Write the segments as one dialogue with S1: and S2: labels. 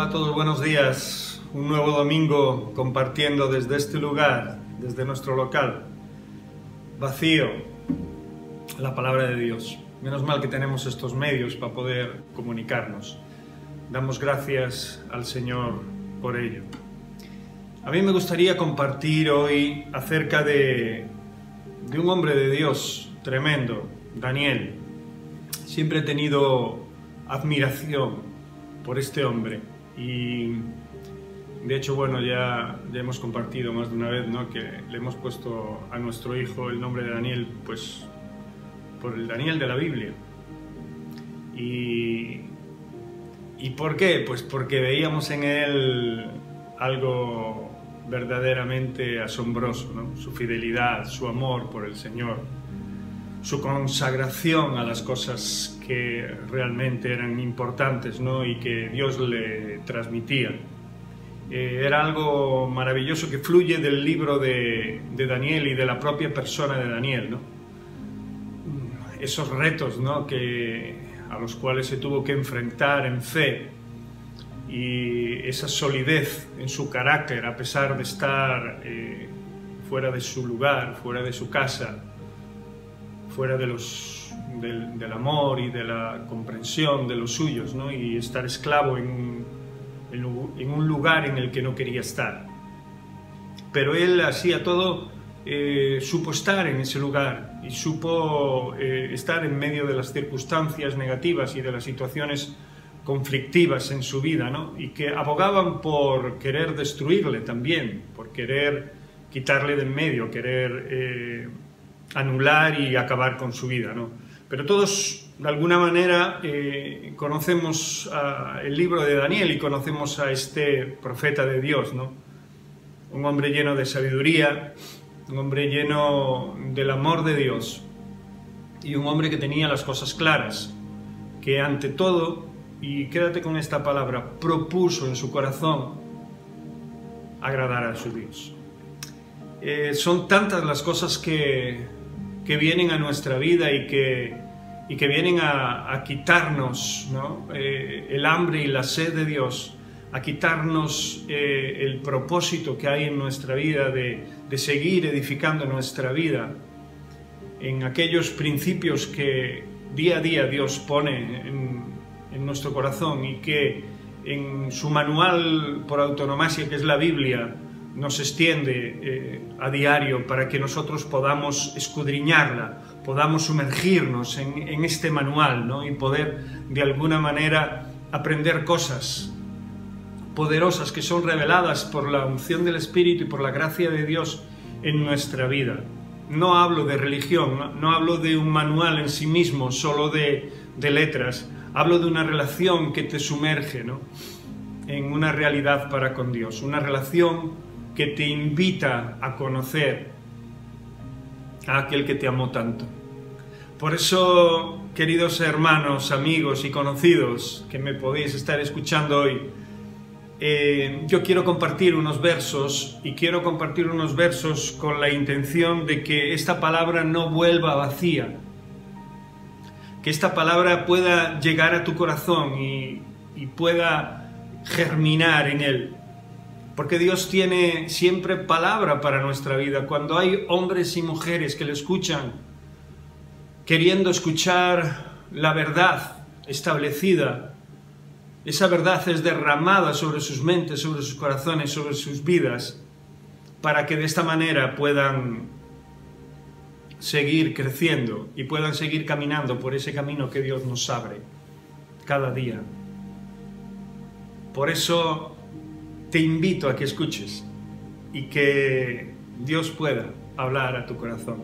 S1: Hola a todos, buenos días. Un nuevo domingo compartiendo desde este lugar, desde nuestro local, vacío, la palabra de Dios. Menos mal que tenemos estos medios para poder comunicarnos. Damos gracias al Señor por ello. A mí me gustaría compartir hoy acerca de un hombre de Dios tremendo, Daniel. Siempre he tenido admiración por este hombre y de hecho, bueno, ya hemos compartido más de una vez, ¿no?, que le hemos puesto a nuestro hijo el nombre de Daniel, pues por el Daniel de la Biblia. ¿Y por qué? Pues porque veíamos en él algo verdaderamente asombroso, ¿no? Su fidelidad, su amor por el Señor, su consagración a las cosas que realmente eran importantes, ¿no?, y que Dios le transmitía. Era algo maravilloso que fluye del libro de Daniel y de la propia persona de Daniel, ¿no? Esos retos, ¿no?, a los cuales se tuvo que enfrentar en fe, y esa solidez en su carácter a pesar de estar fuera de su lugar, fuera de su casa, fuera del amor y de la comprensión de los suyos, ¿no?, y estar esclavo en un lugar en el que no quería estar. Pero él hacía todo, supo estar en ese lugar y supo estar en medio de las circunstancias negativas y de las situaciones conflictivas en su vida, ¿no?, y que abogaban por querer destruirle también, por querer quitarle del medio, querer anular y acabar con su vida, ¿no? Pero todos, de alguna manera, conocemos el libro de Daniel y conocemos a este profeta de Dios, ¿no? Un hombre lleno de sabiduría, un hombre lleno del amor de Dios y un hombre que tenía las cosas claras, que ante todo, y quédate con esta palabra, propuso en su corazón agradar a su Dios. Son tantas las cosas que vienen a nuestra vida y que vienen a quitarnos, ¿no?, el hambre y la sed de Dios, a quitarnos el propósito que hay en nuestra vida de seguir edificando nuestra vida en aquellos principios que día a día Dios pone en nuestro corazón y que en su manual por antonomasia, que es la Biblia, nos extiende a diario para que nosotros podamos escudriñarla, podamos sumergirnos en este manual, ¿no?, y poder de alguna manera aprender cosas poderosas que son reveladas por la unción del Espíritu y por la gracia de Dios en nuestra vida. No hablo de religión, no hablo de un manual en sí mismo, solo de letras. Hablo de una relación que te sumerge, ¿no?, en una realidad para con Dios, una relación que te invita a conocer a aquel que te amó tanto. Por eso, queridos hermanos, amigos y conocidos que me podéis estar escuchando hoy, yo quiero compartir unos versos, y quiero compartir unos versos con la intención de que esta palabra no vuelva vacía, que esta palabra pueda llegar a tu corazón y pueda germinar en él. Porque Dios tiene siempre palabra para nuestra vida. Cuando hay hombres y mujeres que le escuchan, queriendo escuchar la verdad establecida, esa verdad es derramada sobre sus mentes, sobre sus corazones, sobre sus vidas, para que de esta manera puedan seguir creciendo y puedan seguir caminando por ese camino que Dios nos abre cada día. Por eso te invito a que escuches y que Dios pueda hablar a tu corazón.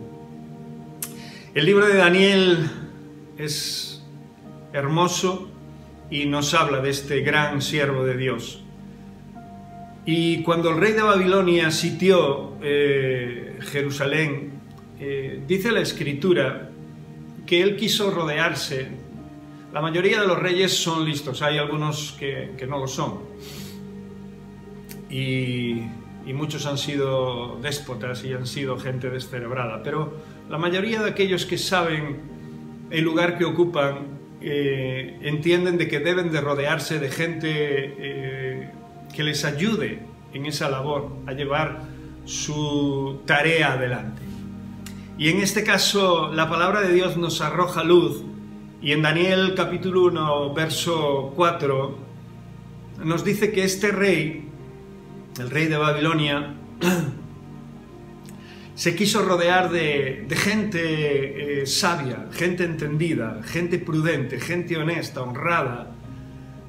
S1: El libro de Daniel es hermoso y nos habla de este gran siervo de Dios. Y cuando el rey de Babilonia sitió Jerusalén, dice la Escritura que él quiso rodearse. La mayoría de los reyes son listos, hay algunos que no lo son. Y muchos han sido déspotas y han sido gente descerebrada, pero la mayoría de aquellos que saben el lugar que ocupan entienden de que deben de rodearse de gente que les ayude en esa labor a llevar su tarea adelante. Y en este caso la palabra de Dios nos arroja luz, y en Daniel capítulo 1, verso 4, nos dice que este rey, el rey de Babilonia, se quiso rodear de gente sabia, gente entendida, gente prudente, gente honesta, honrada,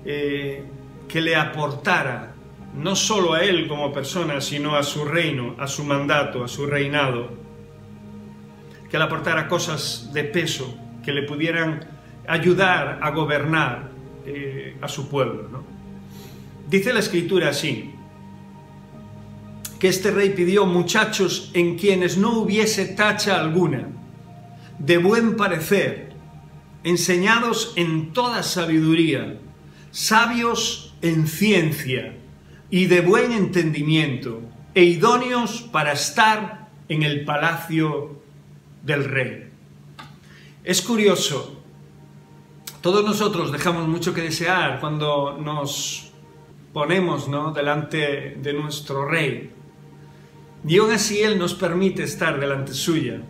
S1: que le aportara, no solo a él como persona, sino a su reino, a su mandato, a su reinado, que le aportara cosas de peso, que le pudieran ayudar a gobernar a su pueblo, ¿no? Dice la Escritura así, que este rey pidió muchachos en quienes no hubiese tacha alguna, de buen parecer, enseñados en toda sabiduría, sabios en ciencia y de buen entendimiento, e idóneos para estar en el palacio del rey. Es curioso, todos nosotros dejamos mucho que desear cuando nos ponemos, ¿no?, delante de nuestro rey. Y aún así Él nos permite estar delante suya.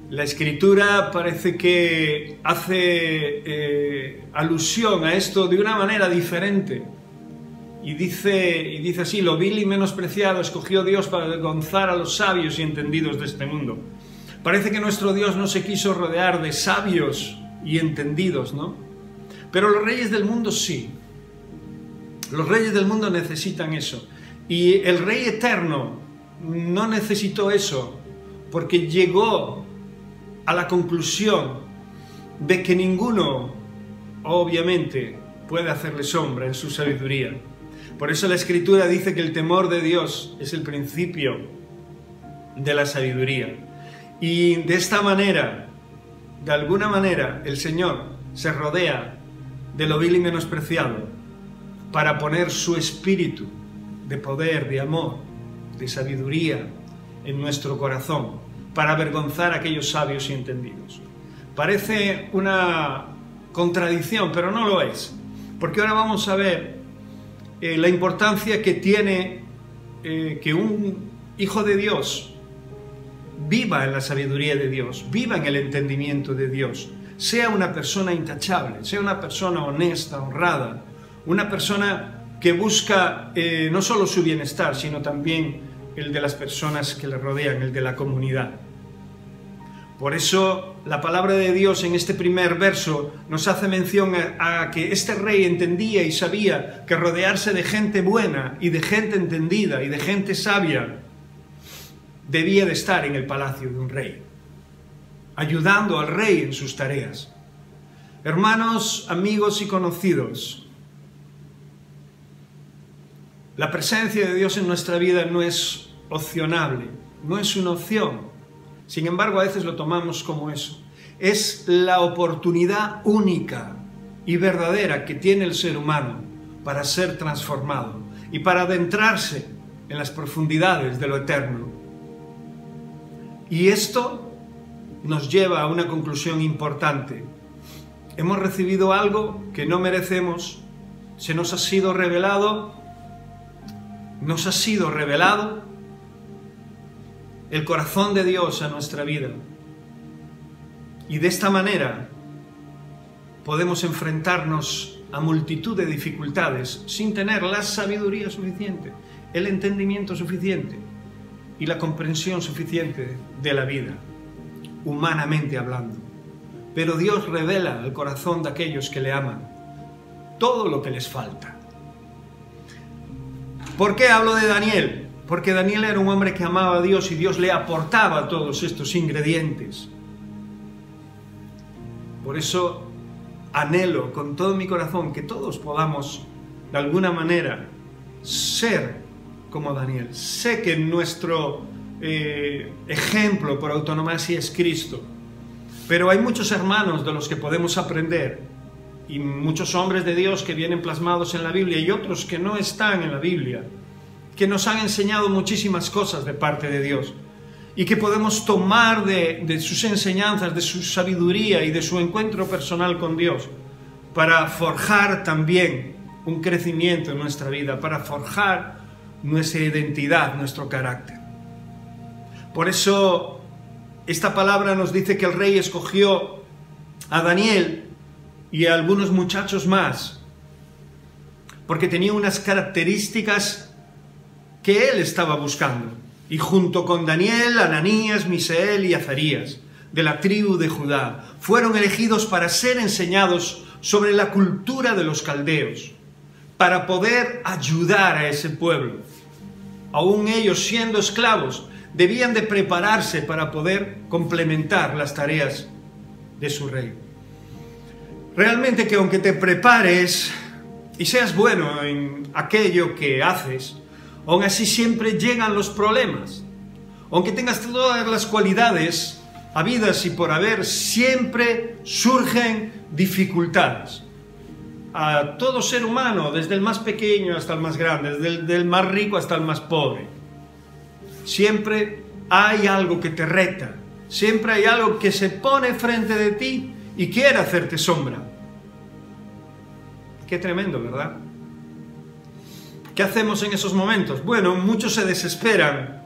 S1: La Escritura parece que hace alusión a esto de una manera diferente. Y dice así, lo vil y menospreciado escogió Dios para avergonzar a los sabios y entendidos de este mundo. Parece que nuestro Dios no se quiso rodear de sabios y entendidos, ¿no? Pero los reyes del mundo sí. Los reyes del mundo necesitan eso. Y el Rey eterno no necesitó eso, porque llegó a la conclusión de que ninguno, obviamente, puede hacerle sombra en su sabiduría. Por eso la Escritura dice que el temor de Dios es el principio de la sabiduría. Y de esta manera, de alguna manera, el Señor se rodea de lo vil y menospreciado para poner su espíritu de poder, de amor, de sabiduría en nuestro corazón, para avergonzar a aquellos sabios y entendidos. Parece una contradicción, pero no lo es, porque ahora vamos a ver la importancia que tiene que un hijo de Dios viva en la sabiduría de Dios, viva en el entendimiento de Dios, sea una persona intachable, sea una persona honesta, honrada, una persona que busca no solo su bienestar, sino también el de las personas que le rodean, el de la comunidad. Por eso la palabra de Dios en este primer verso nos hace mención a que este rey entendía y sabía que rodearse de gente buena y de gente entendida y de gente sabia debía de estar en el palacio de un rey, ayudando al rey en sus tareas. Hermanos, amigos y conocidos, la presencia de Dios en nuestra vida no es opcionable, no es una opción. Sin embargo, a veces lo tomamos como eso. Es la oportunidad única y verdadera que tiene el ser humano para ser transformado y para adentrarse en las profundidades de lo eterno. Y esto nos lleva a una conclusión importante. Hemos recibido algo que no merecemos, se nos ha sido revelado, el corazón de Dios a nuestra vida. Y de esta manera podemos enfrentarnos a multitud de dificultades sin tener la sabiduría suficiente, el entendimiento suficiente y la comprensión suficiente de la vida, humanamente hablando. Pero Dios revela al corazón de aquellos que le aman todo lo que les falta. ¿Por qué hablo de Daniel? Porque Daniel era un hombre que amaba a Dios y Dios le aportaba todos estos ingredientes. Por eso anhelo con todo mi corazón que todos podamos, de alguna manera, ser como Daniel. Sé que nuestro ejemplo por autonomía es Cristo, pero hay muchos hermanos de los que podemos aprender y muchos hombres de Dios que vienen plasmados en la Biblia y otros que no están en la Biblia, que nos han enseñado muchísimas cosas de parte de Dios y que podemos tomar de sus enseñanzas, de su sabiduría y de su encuentro personal con Dios para forjar también un crecimiento en nuestra vida, para forjar nuestra identidad, nuestro carácter. Por eso esta palabra nos dice que el rey escogió a Daniel y a algunos muchachos más, porque tenía unas características que él estaba buscando. Y junto con Daniel, Ananías, Misael y Azarías, de la tribu de Judá, fueron elegidos para ser enseñados sobre la cultura de los caldeos, para poder ayudar a ese pueblo. Aún ellos, siendo esclavos, debían de prepararse para poder complementar las tareas de su rey. Realmente que aunque te prepares y seas bueno en aquello que haces, aún así siempre llegan los problemas. Aunque tengas todas las cualidades habidas y por haber, siempre surgen dificultades. A todo ser humano, desde el más pequeño hasta el más grande, desde el más rico hasta el más pobre, siempre hay algo que te reta, siempre hay algo que se pone frente de ti y quiere hacerte sombra. Qué tremendo, ¿verdad? ¿Qué hacemos en esos momentos? Bueno, muchos se desesperan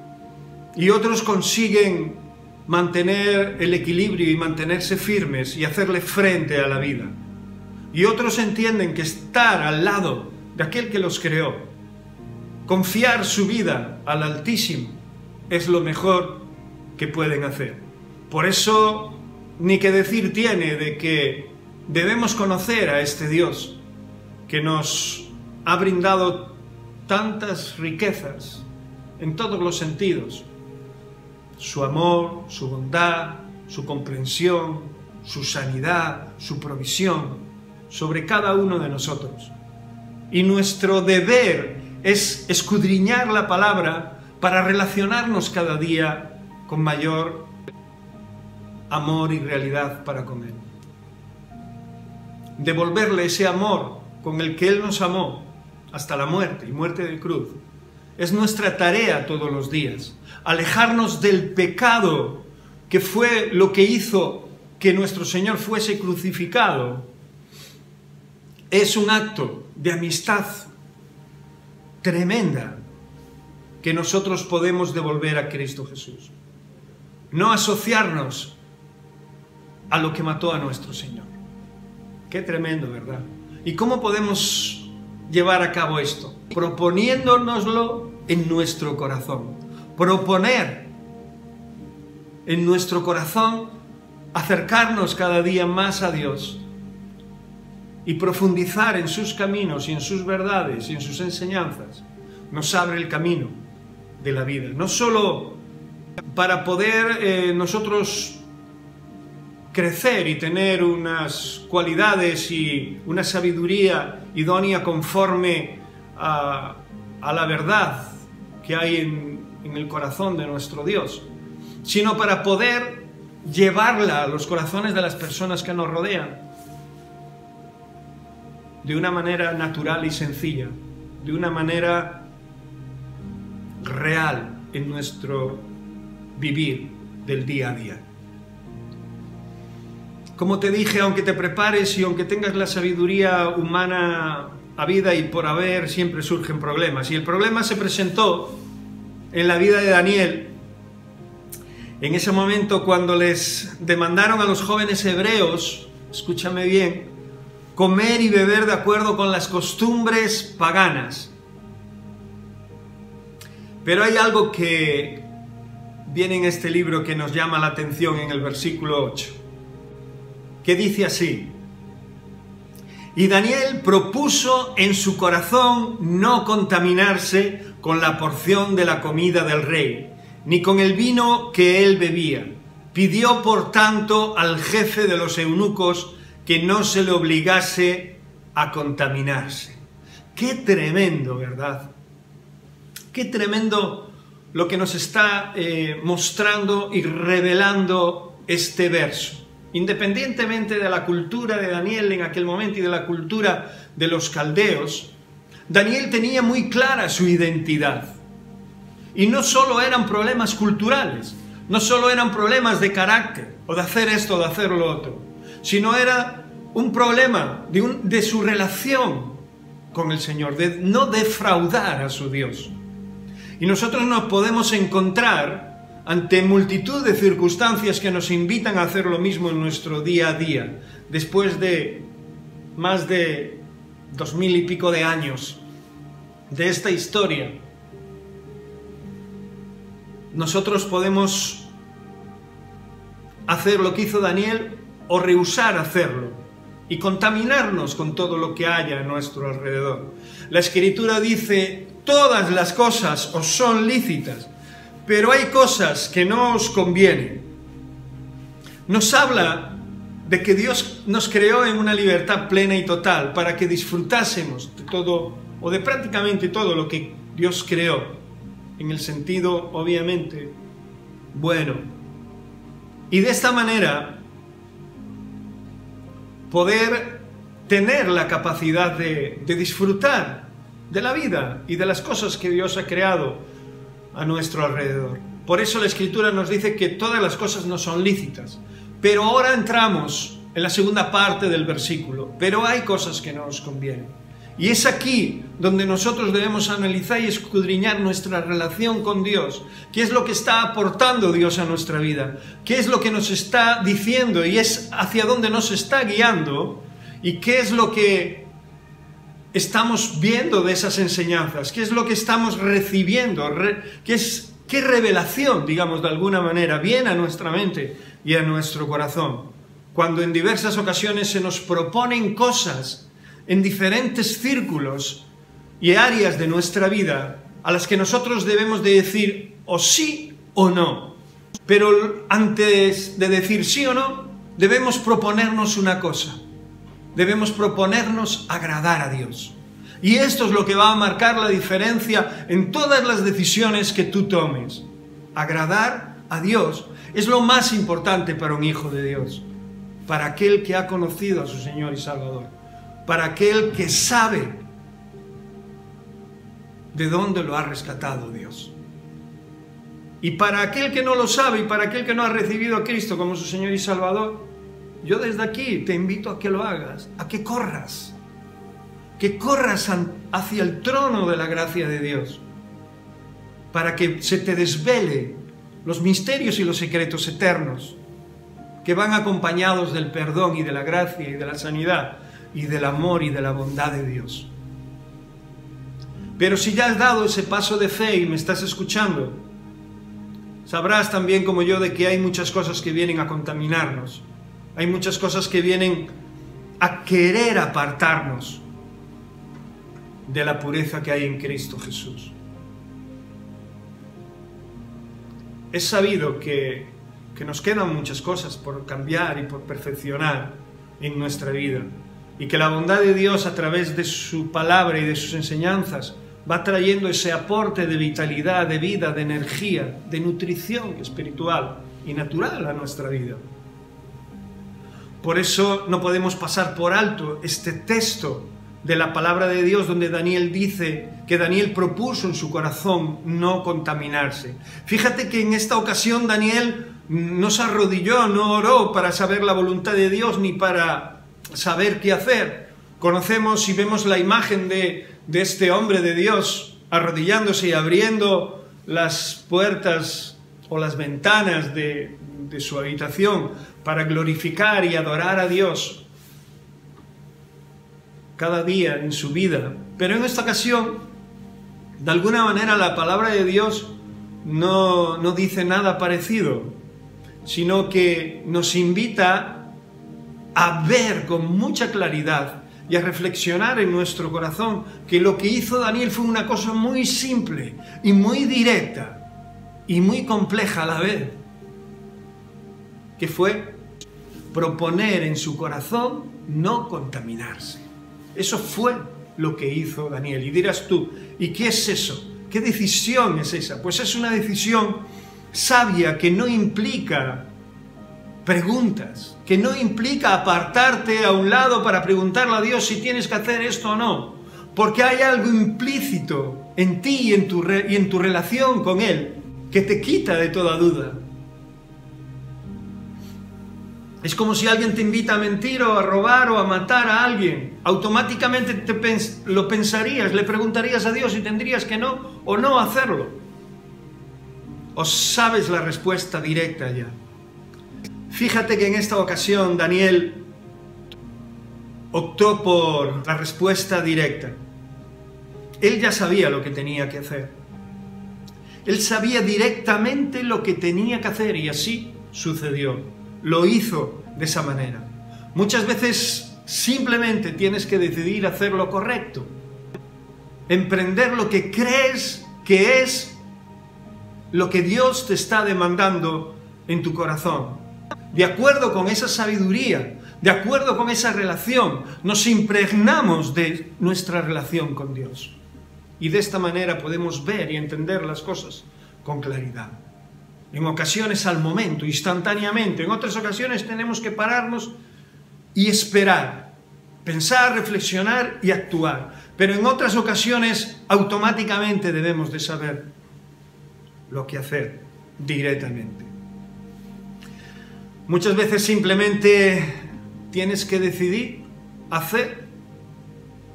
S1: y otros consiguen mantener el equilibrio y mantenerse firmes y hacerle frente a la vida. Y otros entienden que estar al lado de aquel que los creó, confiar su vida al Altísimo, es lo mejor que pueden hacer. Por eso, ni que decir tiene de que debemos conocer a este Dios que nos ha brindado tantas riquezas en todos los sentidos. Su amor, su bondad, su comprensión, su sanidad, su provisión sobre cada uno de nosotros. Y nuestro deber es escudriñar la palabra para relacionarnos cada día con mayor amor y realidad para con Él. Devolverle ese amor con el que Él nos amó hasta la muerte y muerte de cruz. Es nuestra tarea todos los días. Alejarnos del pecado, que fue lo que hizo que nuestro Señor fuese crucificado. Es un acto de amistad tremenda que nosotros podemos devolver a Cristo Jesús. No asociarnos a lo que mató a nuestro Señor. Qué tremendo, ¿verdad? ¿Y cómo podemos llevar a cabo esto? Proponiéndonoslo en nuestro corazón. Proponer en nuestro corazón acercarnos cada día más a Dios y profundizar en sus caminos y en sus verdades y en sus enseñanzas. Nos abre el camino de la vida. No solo para poder nosotros crecer y tener unas cualidades y una sabiduría idónea conforme a la verdad que hay en el corazón de nuestro Dios, sino para poder llevarla a los corazones de las personas que nos rodean de una manera natural y sencilla, de una manera real en nuestro vivir del día a día. Como te dije, aunque te prepares y aunque tengas la sabiduría humana habida y por haber, siempre surgen problemas. Y el problema se presentó en la vida de Daniel, en ese momento cuando les demandaron a los jóvenes hebreos, escúchame bien, comer y beber de acuerdo con las costumbres paganas. Pero hay algo que viene en este libro que nos llama la atención en el versículo 8, que dice así: y Daniel propuso en su corazón no contaminarse con la porción de la comida del rey, ni con el vino que él bebía. Pidió, por tanto, al jefe de los eunucos que no se le obligase a contaminarse. Qué tremendo, ¿verdad? Qué tremendo lo que nos está mostrando y revelando este verso. Independientemente de la cultura de Daniel en aquel momento y de la cultura de los caldeos, Daniel tenía muy clara su identidad. Y no solo eran problemas culturales, no solo eran problemas de carácter, o de hacer esto o de hacer lo otro, sino era un problema de su relación con el Señor, de no defraudar a su Dios. Y nosotros nos podemos encontrar ante multitud de circunstancias que nos invitan a hacer lo mismo en nuestro día a día, después de más de 2000 y pico de años de esta historia. Nosotros podemos hacer lo que hizo Daniel o rehusar hacerlo y contaminarnos con todo lo que haya a nuestro alrededor. La Escritura dice: todas las cosas os son lícitas, pero hay cosas que no os convienen. Nos habla de que Dios nos creó en una libertad plena y total para que disfrutásemos de todo o de prácticamente todo lo que Dios creó, en el sentido obviamente bueno. Y de esta manera poder tener la capacidad de disfrutar de la vida y de las cosas que Dios ha creado a nuestro alrededor. Por eso la Escritura nos dice que todas las cosas no son lícitas. Pero ahora entramos en la segunda parte del versículo. Pero hay cosas que no nos convienen. Y es aquí donde nosotros debemos analizar y escudriñar nuestra relación con Dios. ¿Qué es lo que está aportando Dios a nuestra vida? ¿Qué es lo que nos está diciendo y es hacia dónde nos está guiando? ¿Y qué es lo que estamos viendo de esas enseñanzas? ¿Qué es lo que estamos recibiendo? ¿Qué revelación, digamos de alguna manera, viene a nuestra mente y a nuestro corazón? Cuando en diversas ocasiones se nos proponen cosas en diferentes círculos y áreas de nuestra vida a las que nosotros debemos de decir o sí o no. Pero antes de decir sí o no, debemos proponernos una cosa. Debemos proponernos agradar a Dios. Y esto es lo que va a marcar la diferencia en todas las decisiones que tú tomes. Agradar a Dios es lo más importante para un hijo de Dios, para aquel que ha conocido a su Señor y Salvador, para aquel que sabe de dónde lo ha rescatado Dios. Y para aquel que no lo sabe y para aquel que no ha recibido a Cristo como su Señor y Salvador, yo desde aquí te invito a que lo hagas, a que corras hacia el trono de la gracia de Dios, para que se te desvele los misterios y los secretos eternos que van acompañados del perdón y de la gracia y de la sanidad y del amor y de la bondad de Dios. Pero si ya has dado ese paso de fe y me estás escuchando, sabrás también como yo de que hay muchas cosas que vienen a contaminarnos. Hay muchas cosas que vienen a querer apartarnos de la pureza que hay en Cristo Jesús. Es sabido que nos quedan muchas cosas por cambiar y por perfeccionar en nuestra vida, y que la bondad de Dios a través de su palabra y de sus enseñanzas va trayendo ese aporte de vitalidad, de vida, de energía, de nutrición espiritual y natural a nuestra vida. Por eso no podemos pasar por alto este texto de la palabra de Dios donde Daniel dice que Daniel propuso en su corazón no contaminarse. Fíjate que en esta ocasión Daniel no se arrodilló, no oró para saber la voluntad de Dios ni para saber qué hacer. Conocemos y vemos la imagen de este hombre de Dios arrodillándose y abriendo las puertas o las ventanas de su habitación para glorificar y adorar a Dios cada día en su vida. Pero en esta ocasión, de alguna manera, la palabra de Dios no dice nada parecido, sino que nos invita a ver con mucha claridad y a reflexionar en nuestro corazón que lo que hizo Daniel fue una cosa muy simple y muy directa y muy compleja a la vez, que fue proponer en su corazón no contaminarse. Eso fue lo que hizo Daniel. Y dirás tú, ¿y qué es eso? ¿Qué decisión es esa? Pues es una decisión sabia que no implica preguntas, que no implica apartarte a un lado para preguntarle a Dios si tienes que hacer esto o no, porque hay algo implícito en ti y en tu relación con Él que te quita de toda duda. Es como si alguien te invita a mentir o a robar o a matar a alguien. Automáticamente lo pensarías, le preguntarías a Dios y tendrías que no o no hacerlo. O sabes la respuesta directa ya. Fíjate que en esta ocasión Daniel optó por la respuesta directa. Él ya sabía lo que tenía que hacer. Él sabía directamente lo que tenía que hacer y así sucedió. Lo hizo de esa manera. Muchas veces simplemente tienes que decidir hacer lo correcto. Emprender lo que crees que es lo que Dios te está demandando en tu corazón. De acuerdo con esa sabiduría, de acuerdo con esa relación, nos impregnamos de nuestra relación con Dios. Y de esta manera podemos ver y entender las cosas con claridad. En ocasiones al momento, instantáneamente. En otras ocasiones tenemos que pararnos y esperar, pensar, reflexionar y actuar. Pero en otras ocasiones automáticamente debemos de saber lo que hacer directamente. Muchas veces simplemente tienes que decidir hacer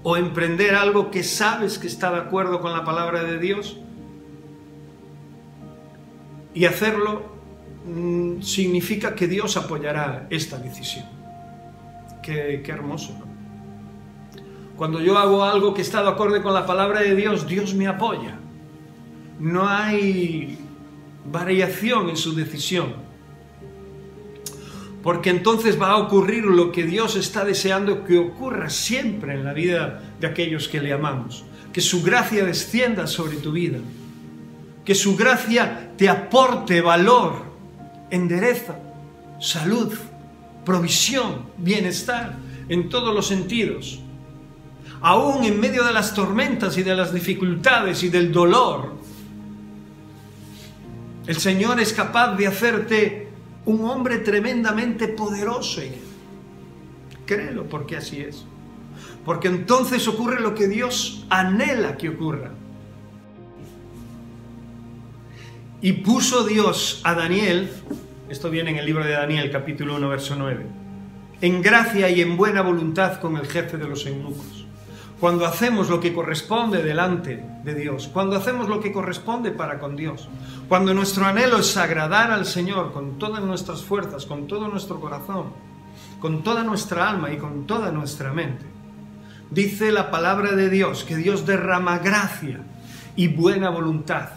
S1: o emprender algo que sabes que está de acuerdo con la palabra de Dios. Y hacerlo significa que Dios apoyará esta decisión. Qué hermoso, ¿no? Cuando yo hago algo que está de acuerdo con la palabra de Dios, Dios me apoya. No hay variación en su decisión. Porque entonces va a ocurrir lo que Dios está deseando que ocurra siempre en la vida de aquellos que le amamos. Que su gracia descienda sobre tu vida. Que su gracia te aporte valor, endereza, salud, provisión, bienestar, en todos los sentidos. Aún en medio de las tormentas y de las dificultades y del dolor, el Señor es capaz de hacerte un hombre tremendamente poderoso en Él. Créelo, porque así es. Porque entonces ocurre lo que Dios anhela que ocurra. Y puso Dios a Daniel, esto viene en el libro de Daniel, capítulo 1, verso 9, en gracia y en buena voluntad con el jefe de los eunucos. Cuando hacemos lo que corresponde delante de Dios, cuando hacemos lo que corresponde para con Dios, cuando nuestro anhelo es agradar al Señor con todas nuestras fuerzas, con todo nuestro corazón, con toda nuestra alma y con toda nuestra mente, dice la palabra de Dios que Dios derrama gracia y buena voluntad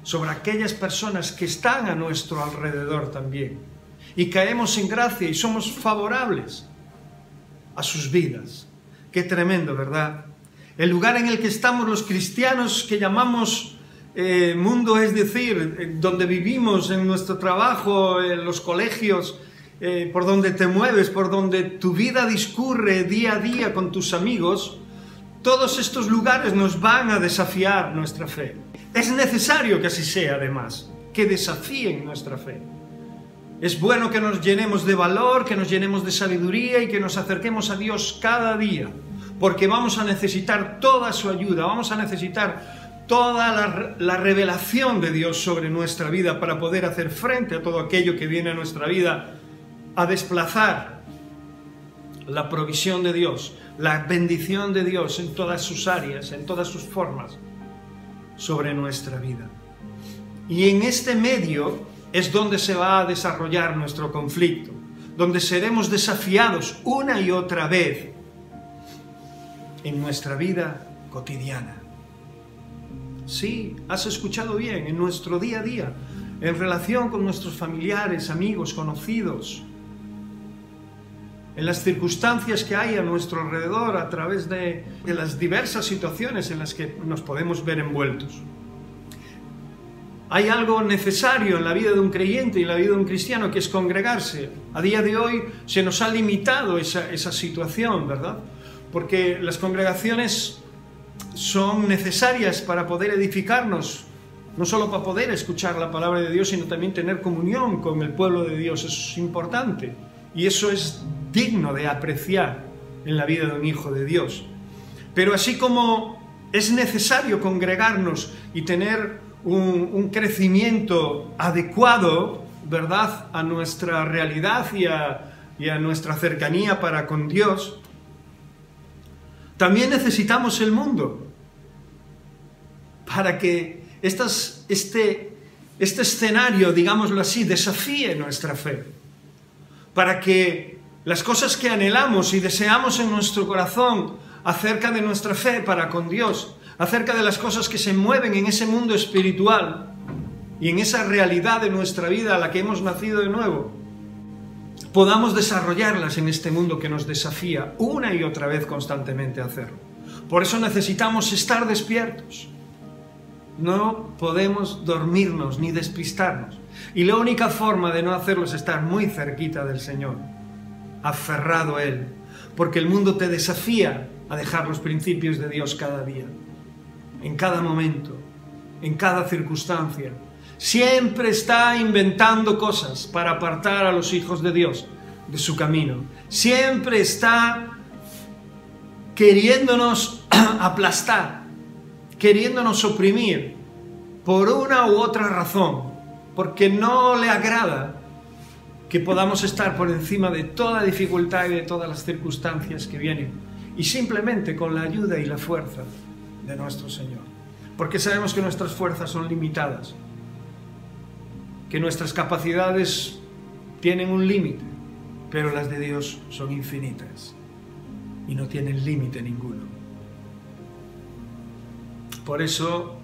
S1: sobre aquellas personas que están a nuestro alrededor también. Y caemos en gracia y somos favorables a sus vidas. Qué tremendo, ¿verdad? El lugar en el que estamos los cristianos que llamamos mundo, es decir, donde vivimos, en nuestro trabajo, en los colegios, por donde te mueves, por donde tu vida discurre día a día con tus amigos, todos estos lugares nos van a desafiar nuestra fe. Es necesario que así sea, además, que desafíen nuestra fe. Es bueno que nos llenemos de valor, que nos llenemos de sabiduría y que nos acerquemos a Dios cada día, porque vamos a necesitar toda su ayuda, vamos a necesitar toda la revelación de Dios sobre nuestra vida para poder hacer frente a todo aquello que viene a nuestra vida a desplazar la provisión de Dios, la bendición de Dios en todas sus áreas, en todas sus formas, sobre nuestra vida. Y en este medio es donde se va a desarrollar nuestro conflicto, donde seremos desafiados una y otra vez en nuestra vida cotidiana. Sí, has escuchado bien, en nuestro día a día, en relación con nuestros familiares, amigos, conocidos, en las circunstancias que hay a nuestro alrededor a través de las diversas situaciones en las que nos podemos ver envueltos. Hay algo necesario en la vida de un creyente y en la vida de un cristiano, que es congregarse. A día de hoy se nos ha limitado esa situación, ¿verdad? Porque las congregaciones son necesarias para poder edificarnos, no solo para poder escuchar la palabra de Dios, sino también tener comunión con el pueblo de Dios. Eso es importante y eso es digno de apreciar en la vida de un hijo de Dios. Pero así como es necesario congregarnos y tener un crecimiento adecuado ¿verdad?, a nuestra realidad y a nuestra cercanía para con Dios, también necesitamos el mundo para que este escenario, digámoslo así, desafíe nuestra fe, para que las cosas que anhelamos y deseamos en nuestro corazón acerca de nuestra fe para con Dios, acerca de las cosas que se mueven en ese mundo espiritual y en esa realidad de nuestra vida a la que hemos nacido de nuevo, podamos desarrollarlas en este mundo que nos desafía una y otra vez constantemente a hacerlo. Por eso necesitamos estar despiertos. No podemos dormirnos ni despistarnos. Y la única forma de no hacerlo es estar muy cerquita del Señor, aferrado a Él, porque el mundo te desafía a dejar los principios de Dios cada día, en cada momento, en cada circunstancia. Siempre está inventando cosas para apartar a los hijos de Dios de su camino. Siempre está queriéndonos aplastar, queriéndonos oprimir por una u otra razón, porque no le agrada que podamos estar por encima de toda dificultad y de todas las circunstancias que vienen, y simplemente con la ayuda y la fuerza de nuestro Señor. Porque sabemos que nuestras fuerzas son limitadas, que nuestras capacidades tienen un límite, pero las de Dios son infinitas y no tienen límite ninguno. Por eso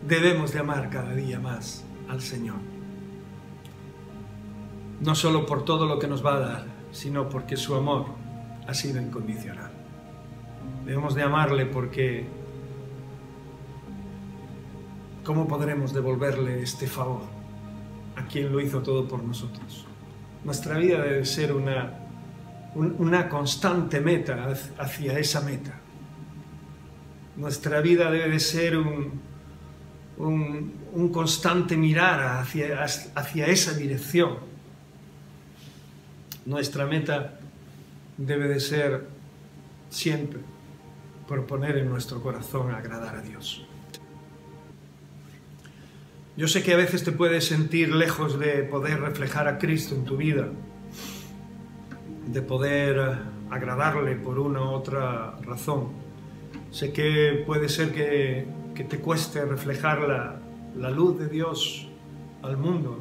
S1: debemos de amar cada día más al Señor. No solo por todo lo que nos va a dar, sino porque su amor ha sido incondicional. Debemos de amarle porque ¿cómo podremos devolverle este favor a quien lo hizo todo por nosotros? Nuestra vida debe ser una constante meta hacia esa meta. Nuestra vida debe de ser un constante mirar hacia esa dirección. Nuestra meta debe de ser siempre proponer en nuestro corazón agradar a Dios. Yo sé que a veces te puedes sentir lejos de poder reflejar a Cristo en tu vida, de poder agradarle por una u otra razón. Sé que puede ser que te cueste reflejar la luz de Dios al mundo,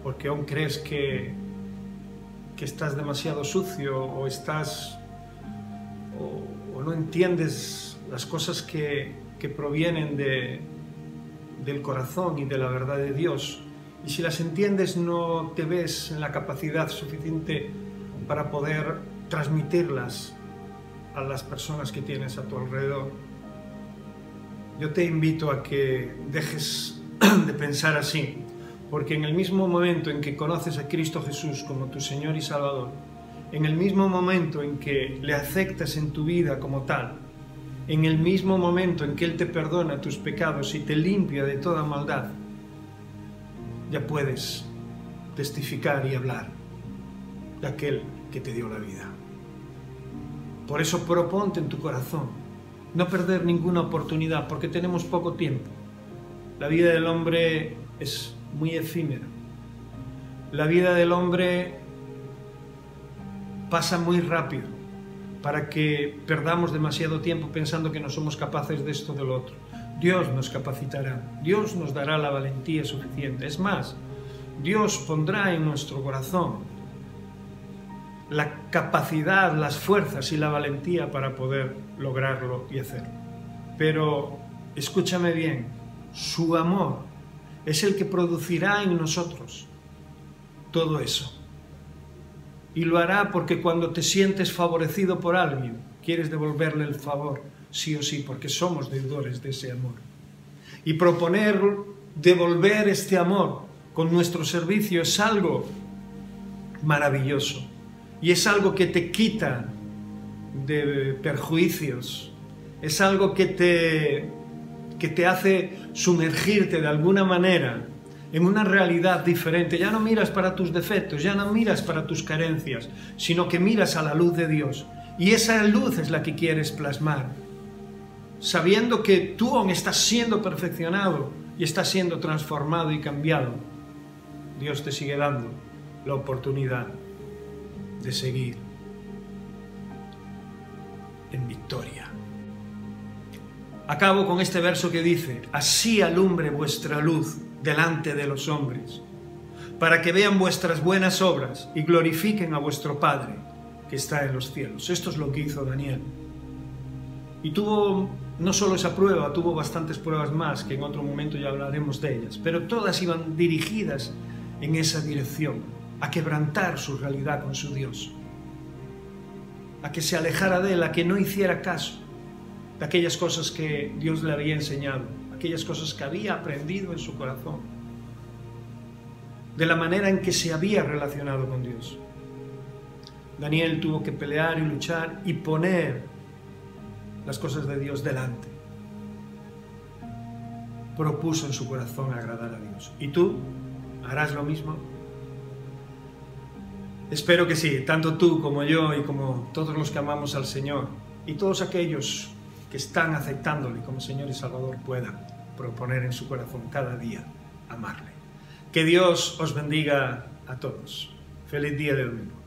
S1: porque aún crees que estás demasiado sucio o no entiendes las cosas que provienen del corazón y de la verdad de Dios, y si las entiendes no te ves en la capacidad suficiente para poder transmitirlas a las personas que tienes a tu alrededor. Yo te invito a que dejes de pensar así, porque en el mismo momento en que conoces a Cristo Jesús como tu Señor y Salvador, en el mismo momento en que le aceptas en tu vida como tal, en el mismo momento en que Él te perdona tus pecados y te limpia de toda maldad, ya puedes testificar y hablar de aquel que te dio la vida. Por eso proponte en tu corazón no perder ninguna oportunidad, porque tenemos poco tiempo. La vida del hombre es muy efímera. La vida del hombre pasa muy rápido para que perdamos demasiado tiempo pensando que no somos capaces de esto o de lo otro. Dios nos capacitará, Dios nos dará la valentía suficiente. Es más, Dios pondrá en nuestro corazón la capacidad, las fuerzas y la valentía para poder lograrlo y hacerlo. Pero escúchame bien, su amor es el que producirá en nosotros todo eso. Y lo hará porque cuando te sientes favorecido por alguien, quieres devolverle el favor, sí o sí, porque somos deudores de ese amor. Y proponer devolver este amor con nuestro servicio es algo maravilloso. Y es algo que te quita de perjuicios, es algo que te hace sumergirte de alguna manera en una realidad diferente. Ya no miras para tus defectos, ya no miras para tus carencias, sino que miras a la luz de Dios. Y esa luz es la que quieres plasmar, sabiendo que tú aún estás siendo perfeccionado y estás siendo transformado y cambiado, Dios te sigue dando la oportunidad de seguir en victoria. Acabo con este verso que dice: así alumbre vuestra luz delante de los hombres, para que vean vuestras buenas obras y glorifiquen a vuestro Padre que está en los cielos. Esto es lo que hizo Daniel. Y tuvo no solo esa prueba, tuvo bastantes pruebas más, que en otro momento ya hablaremos de ellas, pero todas iban dirigidas en esa dirección, a quebrantar su realidad con su Dios, a que se alejara de él, a que no hiciera caso de aquellas cosas que Dios le había enseñado, aquellas cosas que había aprendido en su corazón, de la manera en que se había relacionado con Dios. Daniel tuvo que pelear y luchar y poner las cosas de Dios delante. Propuso en su corazón agradar a Dios. ¿Y tú harás lo mismo? Espero que sí, tanto tú como yo y como todos los que amamos al Señor y todos aquellos que están aceptándole como Señor y Salvador puedan proponer en su corazón cada día amarle. Que Dios os bendiga a todos. Feliz día de domingo.